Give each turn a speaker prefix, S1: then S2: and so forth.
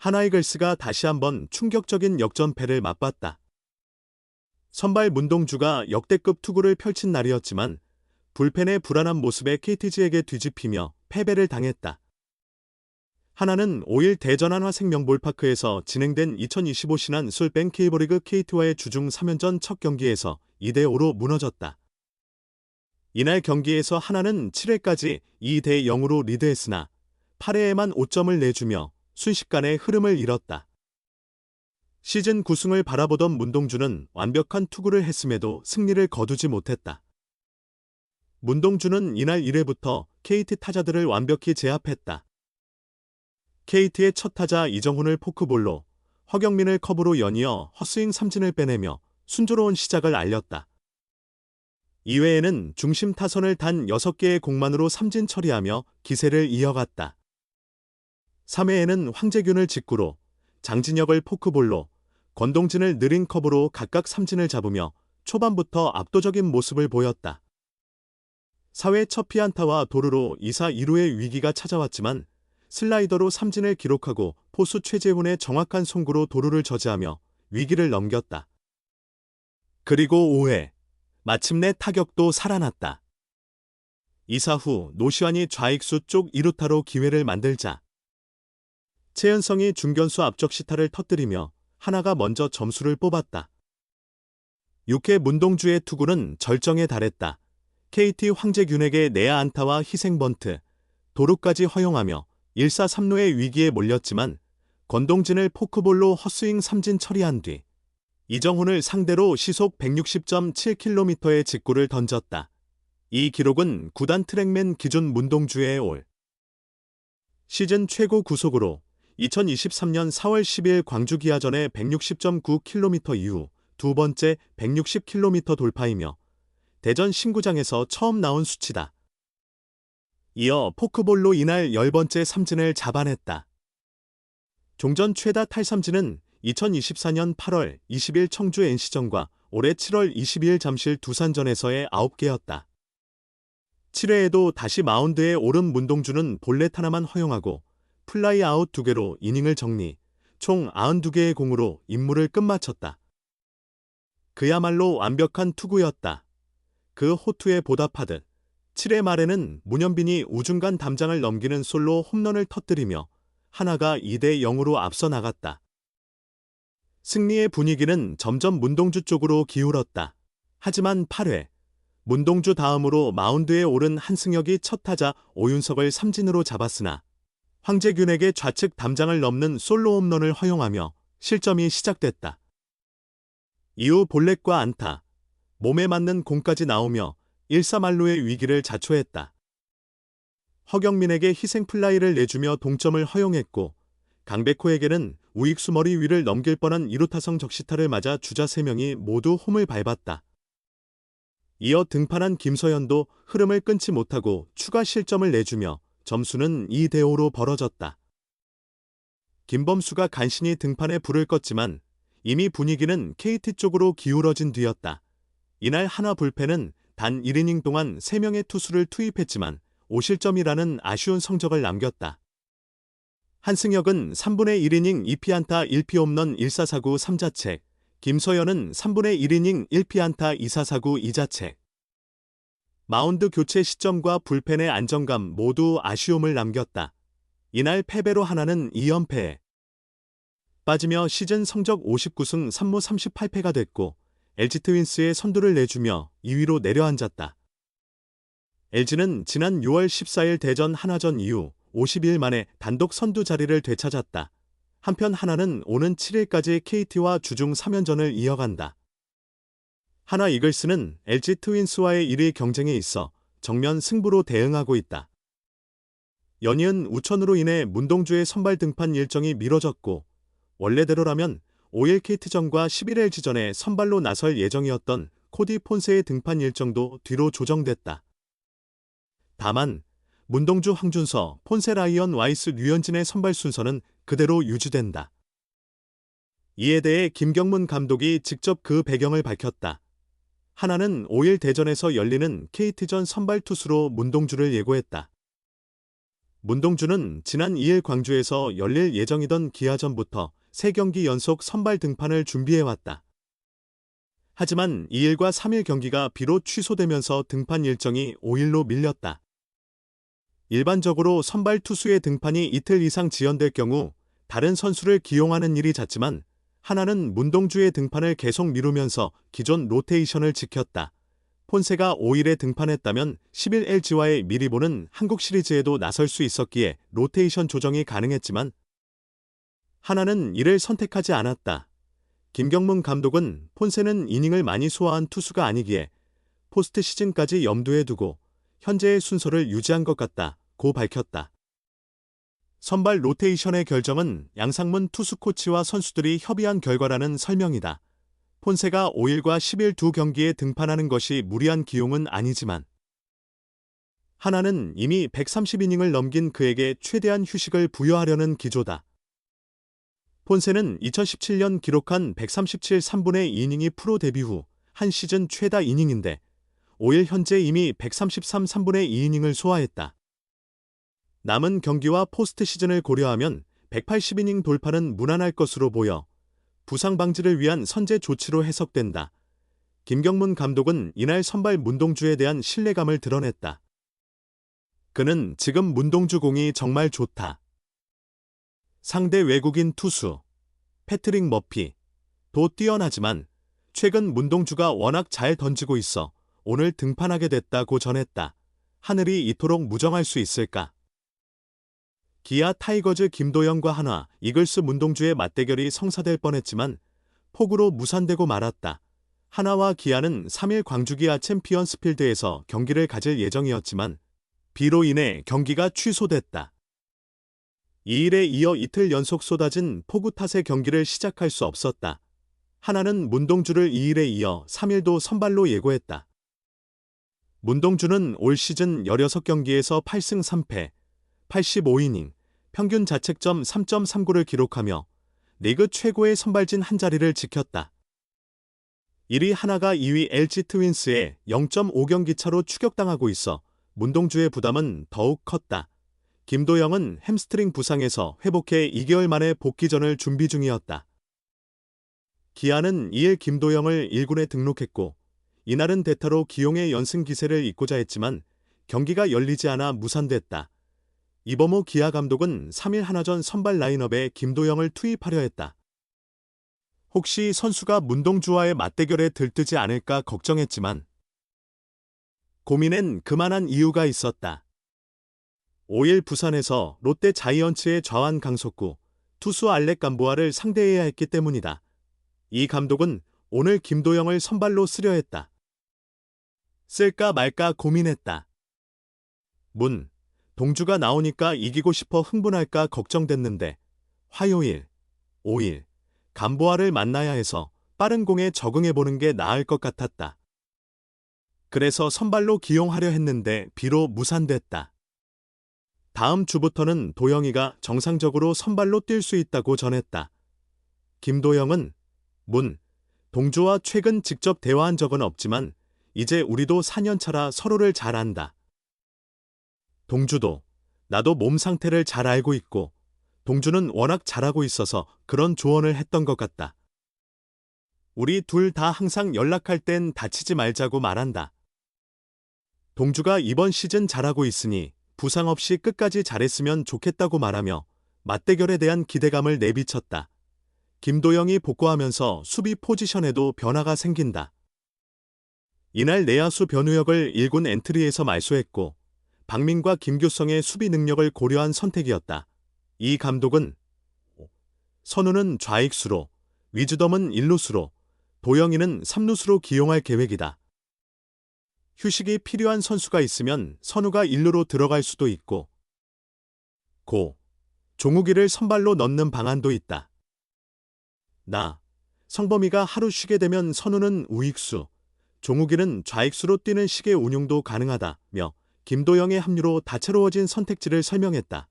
S1: 하나이글스가 다시 한번 충격적인 역전패를 맛봤다. 선발 문동주가 역대급 투구를 펼친 날이었지만 불펜의 불안한 모습에 KTG에게 뒤집히며 패배를 당했다. 하나는 5일 대전 한화생명볼파크에서 진행된 2025 신한 술뱅 K리그 KT와의 주중 3연전 첫 경기에서 2대5로 무너졌다. 이날 경기에서 하나는 7회까지 2대0으로 리드했으나 8회에만 5점을 내주며 순식간에 흐름을 잃었다. 시즌 9승을 바라보던 문동주는 완벽한 투구를 했음에도 승리를 거두지 못했다. 문동주는 이날 1회부터 KT 타자들을 완벽히 제압했다. KT의 첫 타자 이정훈을 포크볼로, 허경민을 컵으로 연이어 헛스윙 삼진을 빼내며 순조로운 시작을 알렸다. 2회에는 중심 타선을 단 6개의 공만으로 삼진 처리하며 기세를 이어갔다. 3회에는 황재균을 직구로, 장진혁을 포크볼로, 권동진을 느린 컵으로 각각 삼진을 잡으며 초반부터 압도적인 모습을 보였다. 4회 첫 피안타와 도루로 2사 2루의 위기가 찾아왔지만 슬라이더로 삼진을 기록하고 포수 최재훈의 정확한 송구로 도루를 저지하며 위기를 넘겼다. 그리고 5회, 마침내 타격도 살아났다. 2사 후 노시환이 좌익수 쪽 2루타로 기회를 만들자 최은성이 중견수 앞쪽 시타를 터뜨리며 하나가 먼저 점수를 뽑았다. 6회 문동주의 투구는 절정에 달했다. KT 황재균에게 내야 안타와 희생 번트, 도루까지 허용하며 1사 3루의 위기에 몰렸지만 권동진을 포크볼로 헛스윙 삼진 처리한 뒤 이정훈을 상대로 시속 160.7km의 직구를 던졌다. 이 기록은 구단 트랙맨 기준 문동주의 올 시즌 최고 구속으로 2023년 4월 10일 광주 기아전의 160.9km 이후 두 번째 160km 돌파이며 대전 신구장에서 처음 나온 수치다. 이어 포크볼로 이날 10번째 삼진을 잡아냈다. 종전 최다 탈삼진은 2024년 8월 20일 청주 NC전과 올해 7월 22일 잠실 두산전에서의 9개였다. 7회에도 다시 마운드에 오른 문동주는 볼넷 하나만 허용하고 플라이 아웃 2개로 이닝을 정리, 총 92개의 공으로 임무를 끝마쳤다. 그야말로 완벽한 투구였다. 그 호투에 보답하듯 7회 말에는 문현빈이 우중간 담장을 넘기는 솔로 홈런을 터뜨리며 하나가 2대0으로 앞서 나갔다. 승리의 분위기는 점점 문동주 쪽으로 기울었다. 하지만 8회, 문동주 다음으로 마운드에 오른 한승혁이 첫 타자 오윤석을 삼진으로 잡았으나 황재균에게 좌측 담장을 넘는 솔로 홈런을 허용하며 실점이 시작됐다. 이후 볼넷과 안타, 몸에 맞는 공까지 나오며 1-3할루의 위기를 자초했다. 허경민에게 희생 플라이를 내주며 동점을 허용했고 강백호에게는 우익수 머리 위를 넘길 뻔한 2루타성 적시타를 맞아 주자 3명이 모두 홈을 밟았다. 이어 등판한 김서현도 흐름을 끊지 못하고 추가 실점을 내주며 점수는 2대5로 벌어졌다. 김범수가 간신히 등판에 불을 껐지만 이미 분위기는 KT 쪽으로 기울어진 뒤였다. 이날 하나 불펜은 단 1이닝 동안 3명의 투수를 투입했지만 5실점이라는 아쉬운 성적을 남겼다. 한승혁은 3분의 1이닝 2피안타 1피홈런 1사사구 3자책, 김서현은 3분의 1이닝 1피안타 2사사구 2자책. 마운드 교체 시점과 불펜의 안정감 모두 아쉬움을 남겼다. 이날 패배로 하나는 2연패에 빠지며 시즌 성적 59승 3무 38패가 됐고 LG 트윈스의 선두를 내주며 2위로 내려앉았다. LG는 지난 6월 14일 대전 한화전 이후 50일 만에 단독 선두 자리를 되찾았다. 한편 하나는 오는 7일까지 KT와 주중 3연전을 이어간다. 하나 이글스는 LG 트윈스와의 1위 경쟁에 있어 정면 승부로 대응하고 있다. 연이은 우천으로 인해 문동주의 선발 등판 일정이 미뤄졌고 원래대로라면 5일 KT전과 11일 LG전에 선발로 나설 예정이었던 코디 폰세의 등판 일정도 뒤로 조정됐다. 다만 문동주, 황준서, 폰세, 라이언, 와이스, 류현진의 선발 순서는 그대로 유지된다. 이에 대해 김경문 감독이 직접 그 배경을 밝혔다. 하나는 5일 대전에서 열리는 KT전 선발 투수로 문동주를 예고했다. 문동주는 지난 2일 광주에서 열릴 예정이던 기아전부터 3경기 연속 선발 등판을 준비해왔다. 하지만 2일과 3일 경기가 비로 취소되면서 등판 일정이 5일로 밀렸다. 일반적으로 선발 투수의 등판이 이틀 이상 지연될 경우 다른 선수를 기용하는 일이 잦지만 하나는 문동주의 등판을 계속 미루면서 기존 로테이션을 지켰다. 폰세가 5일에 등판했다면 10일 LG와의 미리 보는 한국 시리즈에도 나설 수 있었기에 로테이션 조정이 가능했지만 하나는 이를 선택하지 않았다. 김경문 감독은 폰세는 이닝을 많이 소화한 투수가 아니기에 포스트 시즌까지 염두에 두고 현재의 순서를 유지한 것 같다고 밝혔다. 선발 로테이션의 결정은 양상문 투수 코치와 선수들이 협의한 결과라는 설명이다. 폰세가 5일과 10일 두 경기에 등판하는 것이 무리한 기용은 아니지만 하나는 이미 130이닝을 넘긴 그에게 최대한 휴식을 부여하려는 기조다. 폰세는 2017년 기록한 137 3분의 2이닝이 프로 데뷔 후 한 시즌 최다 이닝인데 5일 현재 이미 133 3분의 2이닝을 소화했다. 남은 경기와 포스트 시즌을 고려하면 180이닝 돌파는 무난할 것으로 보여 부상 방지를 위한 선제 조치로 해석된다. 김경문 감독은 이날 선발 문동주에 대한 신뢰감을 드러냈다. 그는 지금 문동주 공이 정말 좋다. 상대 외국인 투수 패트릭 머피도 뛰어나지만 최근 문동주가 워낙 잘 던지고 있어 오늘 등판하게 됐다고 전했다. 하늘이 이토록 무정할 수 있을까? 기아 타이거즈 김도영과 한화, 이글스 문동주의 맞대결이 성사될 뻔했지만 폭우로 무산되고 말았다. 한화와 기아는 3일 광주기아 챔피언스필드에서 경기를 가질 예정이었지만 비로 인해 경기가 취소됐다. 2일에 이어 이틀 연속 쏟아진 폭우 탓에 경기를 시작할 수 없었다. 한화는 문동주를 2일에 이어 3일도 선발로 예고했다. 문동주는 올 시즌 16경기에서 8승 3패, 85이닝, 평균 자책점 3.39를 기록하며 리그 최고의 선발진 한 자리를 지켰다. 1위 한화가 2위 LG 트윈스에 0.5경기 차로 추격당하고 있어 문동주의 부담은 더욱 컸다. 김도영은 햄스트링 부상에서 회복해 2개월 만에 복귀전을 준비 중이었다. 기아는 2일 김도영을 1군에 등록했고 이날은 대타로 기용의 연승 기세를 잇고자 했지만 경기가 열리지 않아 무산됐다. 이범호 기아 감독은 3일 한화전 선발 라인업에 김도영을 투입하려 했다. 혹시 선수가 문동주와의 맞대결에 들뜨지 않을까 걱정했지만 고민엔 그만한 이유가 있었다. 5일 부산에서 롯데 자이언츠의 좌완 강속구 투수 알렉 감보아를 상대해야 했기 때문이다. 이 감독은 오늘 김도영을 선발로 쓰려 했다. 쓸까 말까 고민했다. 동주가 나오니까 이기고 싶어 흥분할까 걱정됐는데 화요일, 5일 감보아를 만나야 해서 빠른 공에 적응해보는 게 나을 것 같았다. 그래서 선발로 기용하려 했는데 비로 무산됐다. 다음 주부터는 도영이가 정상적으로 선발로 뛸 수 있다고 전했다. 김도영은 동주와 최근 직접 대화한 적은 없지만 이제 우리도 4년차라 서로를 잘 안다. 동주도 나도 몸 상태를 잘 알고 있고 동주는 워낙 잘하고 있어서 그런 조언을 했던 것 같다. 우리 둘 다 항상 연락할 땐 다치지 말자고 말한다. 동주가 이번 시즌 잘하고 있으니 부상 없이 끝까지 잘했으면 좋겠다고 말하며 맞대결에 대한 기대감을 내비쳤다. 김도영이 복구하면서 수비 포지션에도 변화가 생긴다. 이날 내야수 변우혁을 1군 엔트리에서 말소했고 박민과 김규성의 수비 능력을 고려한 선택이었다. 이 감독은 선우는 좌익수로, 위즈덤은 1루수로, 도영이는 3루수로 기용할 계획이다. 휴식이 필요한 선수가 있으면 선우가 1루로 들어갈 수도 있고 종욱이를 선발로 넣는 방안도 있다. 성범이가 하루 쉬게 되면 선우는 우익수, 종욱이는 좌익수로 뛰는 식의 운용도 가능하다며 김도영의 합류로 다채로워진 선택지를 설명했다.